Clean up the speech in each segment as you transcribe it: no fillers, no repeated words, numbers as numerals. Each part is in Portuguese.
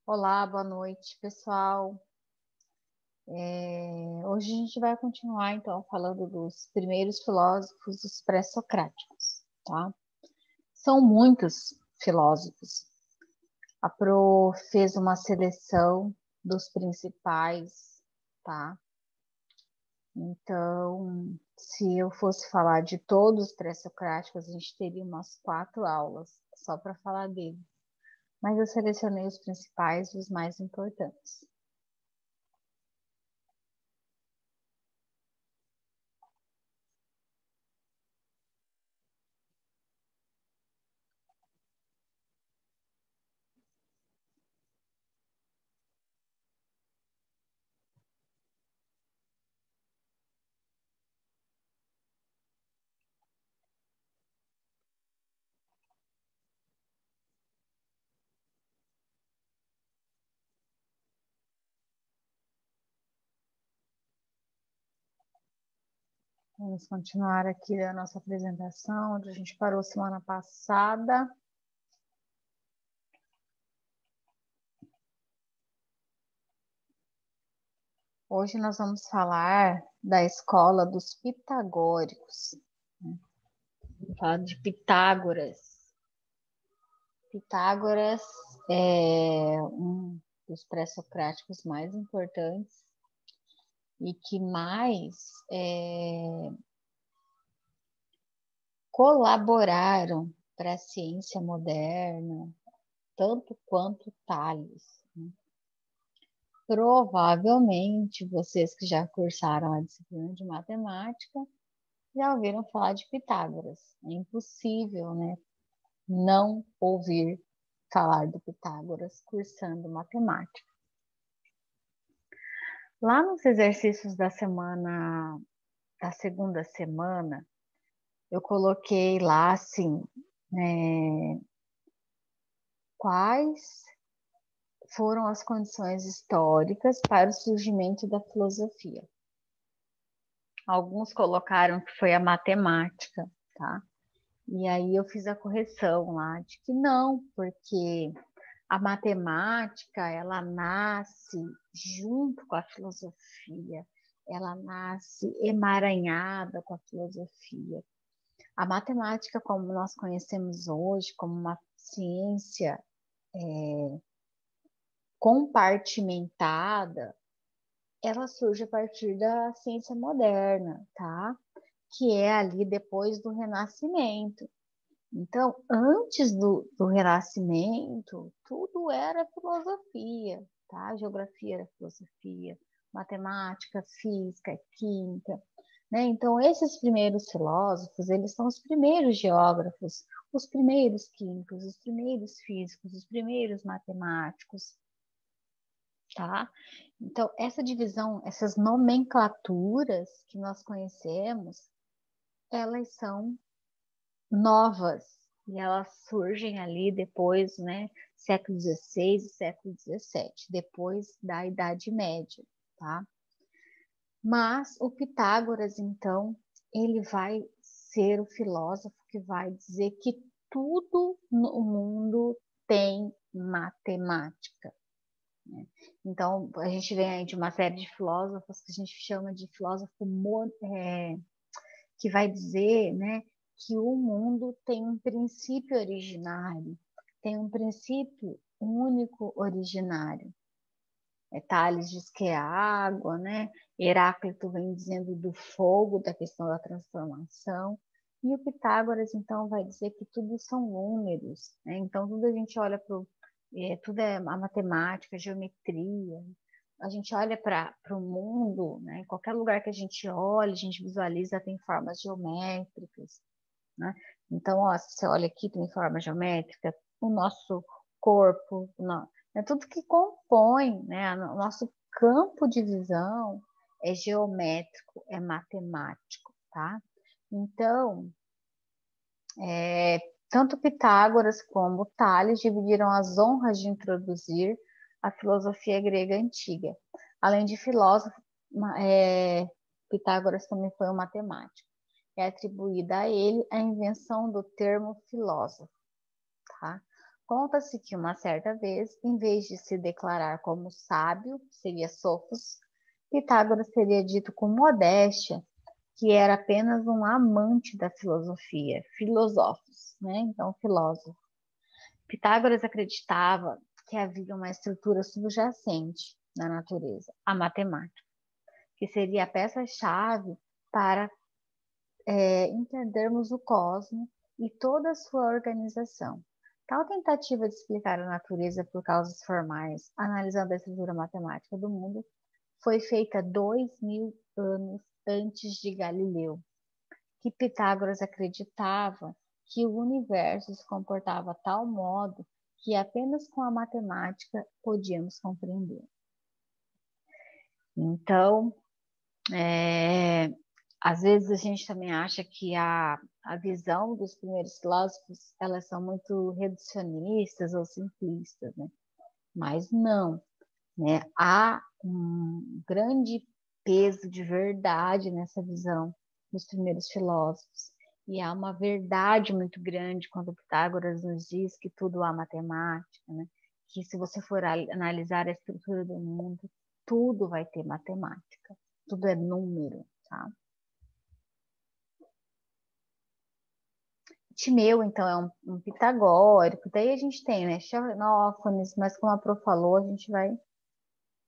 Olá, boa noite, pessoal. Hoje a gente vai continuar, então, falando dos primeiros filósofos, os pré-socráticos, tá? São muitos filósofos. A Pro fez uma seleção dos principais, tá? Então, se eu fosse falar de todos os pré-socráticos, a gente teria umas 4 aulas só para falar deles. Mas eu selecionei os principais, os mais importantes. Vamos continuar aqui a nossa apresentação, onde a gente parou semana passada. Hoje nós vamos falar da escola dos pitagóricos. Vamos falar de Pitágoras. Pitágoras é um dos pré-socráticos mais importantes e que mais colaboraram para a ciência moderna, tanto quanto Tales. Provavelmente vocês que já cursaram a disciplina de matemática já ouviram falar de Pitágoras. É impossível, né, não ouvir falar do Pitágoras cursando matemática. Lá nos exercícios da segunda semana, eu coloquei lá assim, quais foram as condições históricas para o surgimento da filosofia. Alguns colocaram que foi a matemática, tá? E aí eu fiz a correção lá de que não, porque a matemática, ela nasce junto com a filosofia, ela nasce emaranhada com a filosofia. A matemática, como nós conhecemos hoje, como uma ciência compartimentada, ela surge a partir da ciência moderna, tá? Que é ali depois do Renascimento. Então, antes do Renascimento, tudo era filosofia, tá? Geografia era filosofia, matemática, física, química, né? Então, esses primeiros filósofos, eles são os primeiros geógrafos, os primeiros químicos, os primeiros físicos, os primeiros matemáticos, tá? Então, essa divisão, essas nomenclaturas que nós conhecemos, elas são novas e elas surgem ali depois, né, século XVI e século XVII, depois da Idade Média, tá? Mas o Pitágoras, então, ele vai ser o filósofo que vai dizer que tudo no mundo tem matemática, né? Então, a gente vem aí de uma série de filósofos que a gente chama de filósofo que vai dizer, né, que o mundo tem um princípio originário, tem um princípio único originário. Tales diz que é a água, né? Heráclito vem dizendo do fogo, da questão da transformação. E o Pitágoras, então, vai dizer que tudo são números, né? Então, tudo a gente olha para tudo é a matemática, a geometria. A gente olha para o mundo, né? Em qualquer lugar que a gente olha, a gente visualiza, tem formas geométricas, né? Então, ó, se você olha aqui, tem forma geométrica, o nosso corpo, é tudo que compõe, né? O nosso campo de visão é geométrico, é matemático, tá? Então, tanto Pitágoras como Tales dividiram as honras de introduzir a filosofia grega antiga. Além de filósofo, Pitágoras também foi um matemático. É atribuída a ele a invenção do termo filósofo, tá? Conta-se que uma certa vez, em vez de se declarar como sábio, seria Sofos, Pitágoras teria dito com modéstia que era apenas um amante da filosofia, filosóficos, né? Então, filósofo. Pitágoras acreditava que havia uma estrutura subjacente na natureza, a matemática, que seria a peça-chave para entendermos o cosmos e toda a sua organização. Tal tentativa de explicar a natureza por causas formais, analisando a estrutura matemática do mundo, foi feita 2000 anos antes de Galileu, que Pitágoras acreditava que o universo se comportava de tal modo que apenas com a matemática podíamos compreender. Então, às vezes a gente também acha que a visão dos primeiros filósofos, elas são muito reducionistas ou simplistas, né? Mas não, né? Há um grande peso de verdade nessa visão dos primeiros filósofos. E há uma verdade muito grande quando Pitágoras nos diz que tudo há matemática, né? Que se você for analisar a estrutura do mundo, tudo vai ter matemática, tudo é número, tá? Timeu, então, é um pitagórico. Daí a gente tem, né, Xenófanes, mas como a Pro falou, a gente vai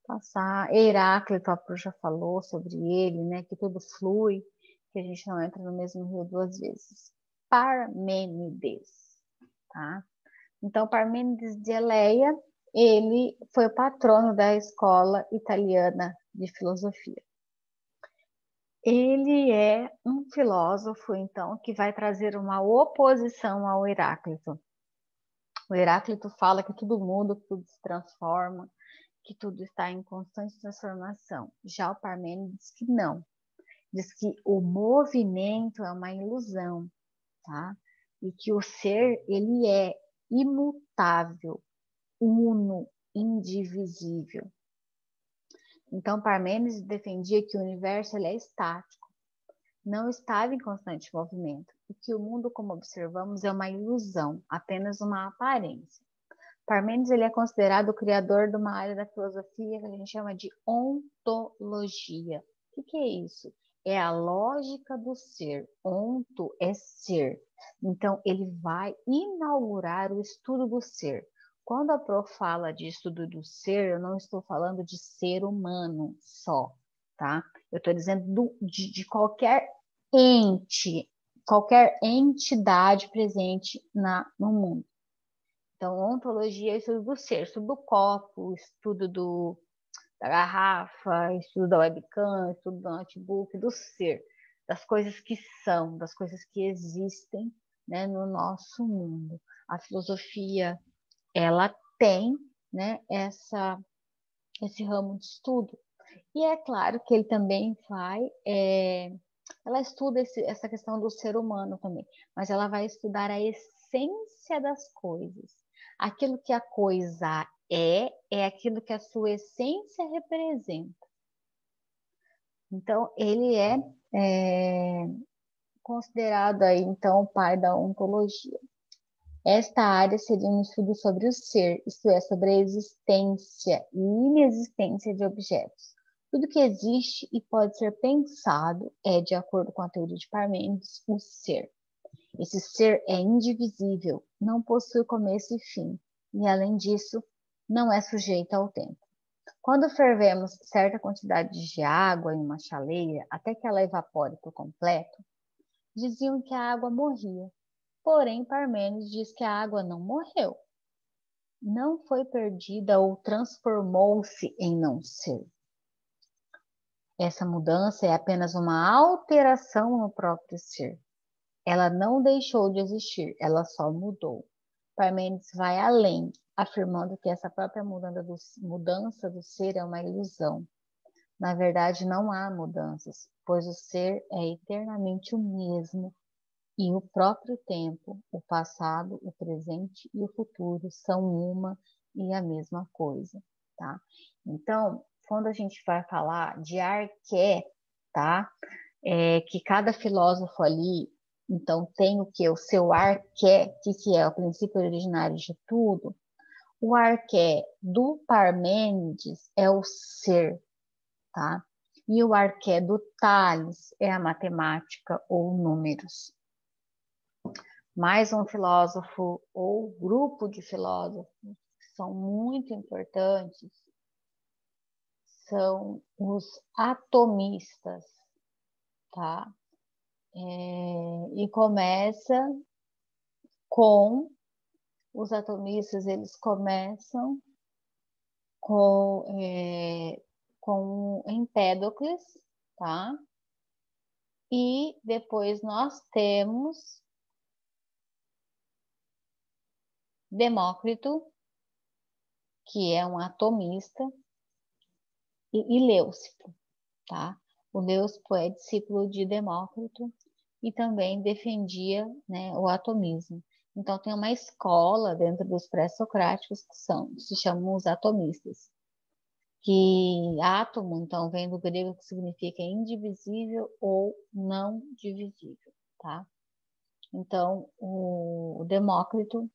passar. Heráclito, a Pro já falou sobre ele, né, que tudo flui, que a gente não entra no mesmo rio duas vezes. Parmênides, tá? Então, Parmênides de Eleia, ele foi o patrono da escola italiana de filosofia. Ele é um filósofo, então, que vai trazer uma oposição ao Heráclito. O Heráclito fala que tudo muda, que tudo se transforma, que tudo está em constante transformação. Já o Parmênides diz que não. Diz que o movimento é uma ilusão, tá? E que o ser, ele é imutável, uno, indivisível. Então, Parmênides defendia que o universo ele é estático, não estava em constante movimento, e que o mundo, como observamos, é uma ilusão, apenas uma aparência. Parmênides ele é considerado o criador de uma área da filosofia que a gente chama de ontologia. O que é isso? É a lógica do ser. Onto é ser. Então, ele vai inaugurar o estudo do ser. Quando a Pro fala de estudo do ser, eu não estou falando de ser humano só, tá? Eu estou dizendo de qualquer ente, qualquer entidade presente no mundo. Então, ontologia é estudo do ser, estudo do copo, estudo da garrafa, estudo da webcam, estudo do notebook, do ser, das coisas que são, das coisas que existem, né, no nosso mundo. A filosofia, ela tem, né, esse ramo de estudo. E é claro que ele também ela estuda essa questão do ser humano também, mas ela vai estudar a essência das coisas. Aquilo que a coisa é aquilo que a sua essência representa. Então, ele é considerado aí, então, o pai da ontologia. Esta área seria um estudo sobre o ser, isto é, sobre a existência e inexistência de objetos. Tudo que existe e pode ser pensado é, de acordo com a teoria de Parmênides, o ser. Esse ser é indivisível, não possui começo e fim, e além disso, não é sujeito ao tempo. Quando fervemos certa quantidade de água em uma chaleira até que ela evapore por completo, diziam que a água morria. Porém, Parmênides diz que a água não morreu, não foi perdida ou transformou-se em não ser. Essa mudança é apenas uma alteração no próprio ser. Ela não deixou de existir, ela só mudou. Parmênides vai além, afirmando que essa própria mudança do ser é uma ilusão. Na verdade, não há mudanças, pois o ser é eternamente o mesmo e o próprio tempo, o passado, o presente e o futuro são uma e a mesma coisa, tá? Então, quando a gente vai falar de arqué, tá? Que cada filósofo ali Então, tem o que? O seu arqué, que é o princípio originário de tudo. O arqué do Parmênides é o ser, tá? E o arqué do Tales é a matemática ou números. Mais um filósofo ou grupo de filósofos que são muito importantes são os atomistas, tá? E começa com os atomistas, eles começam com Empédocles, tá? E depois nós temos Demócrito, que é um atomista, e Leucipo, tá? O Leucipo é discípulo de Demócrito e também defendia, né, o atomismo. Então tem uma escola dentro dos pré-socráticos que se chamam os atomistas. Que átomo, então, vem do grego que significa indivisível ou não divisível, tá? Então, o Demócrito,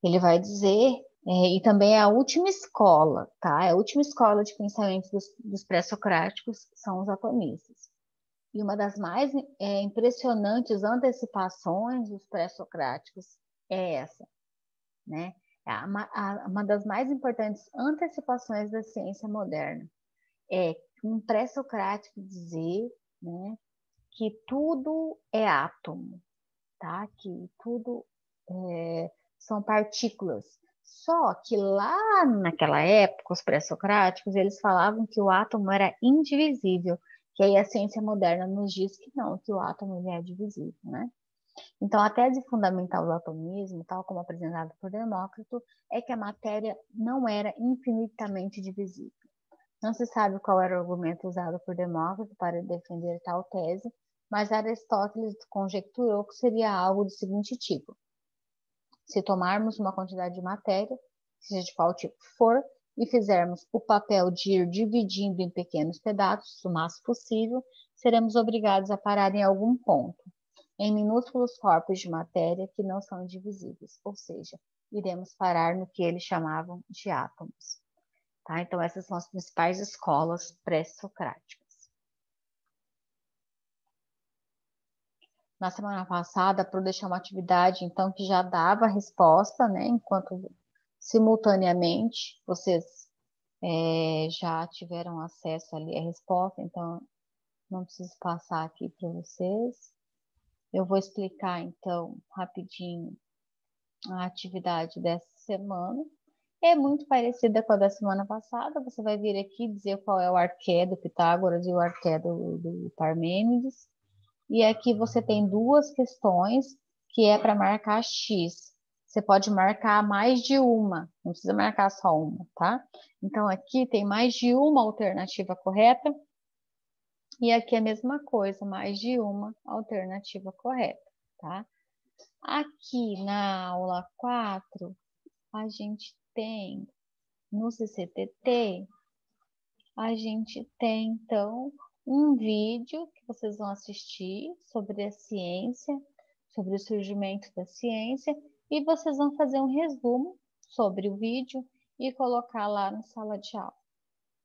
ele vai dizer, e também é a última escola, tá? É a última escola de pensamento dos pré-socráticos são os atomistas. E uma das mais impressionantes antecipações dos pré-socráticos é essa, né? Uma das mais importantes antecipações da ciência moderna é um pré-socrático dizer, né, que tudo é átomo, tá? Que tudo são partículas. Só que lá naquela época, os pré-socráticos, eles falavam que o átomo era indivisível, que aí a ciência moderna nos diz que não, que o átomo ele é divisível, né? Então, a tese fundamental do atomismo, tal como apresentada por Demócrito, é que a matéria não era infinitamente divisível. Não se sabe qual era o argumento usado por Demócrito para defender tal tese, mas Aristóteles conjecturou que seria algo do seguinte tipo: se tomarmos uma quantidade de matéria, seja de qual tipo for, e fizermos o papel de ir dividindo em pequenos pedaços o máximo possível, seremos obrigados a parar em algum ponto, em minúsculos corpos de matéria que não são indivisíveis, ou seja, iremos parar no que eles chamavam de átomos. Tá? Então, essas são as principais escolas pré-socráticas. Na semana passada, para deixar uma atividade, então, que já dava a resposta, né? Enquanto simultaneamente vocês já tiveram acesso ali à resposta, então não preciso passar aqui para vocês. Eu vou explicar, então, rapidinho a atividade dessa semana. É muito parecida com a da semana passada. Você vai vir aqui dizer qual é o arqué do Pitágoras e o arqué do Parmênides. E aqui você tem duas questões que é para marcar X. Você pode marcar mais de uma, não precisa marcar só uma, tá? Então aqui tem mais de uma alternativa correta. E aqui é a mesma coisa, mais de uma alternativa correta, tá? Aqui na aula 4, a gente tem, no CCTT, a gente tem, então, um vídeo que vocês vão assistir sobre a ciência, sobre o surgimento da ciência, e vocês vão fazer um resumo sobre o vídeo e colocar lá na sala de aula.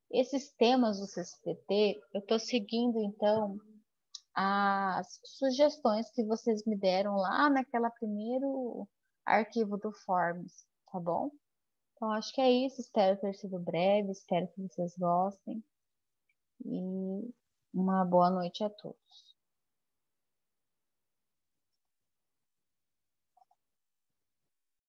Esses temas do CCTT, eu estou seguindo, então, as sugestões que vocês me deram lá naquela primeiro arquivo do Forms, tá bom? Então, acho que é isso. Espero ter sido breve, espero que vocês gostem. E uma boa noite a todos.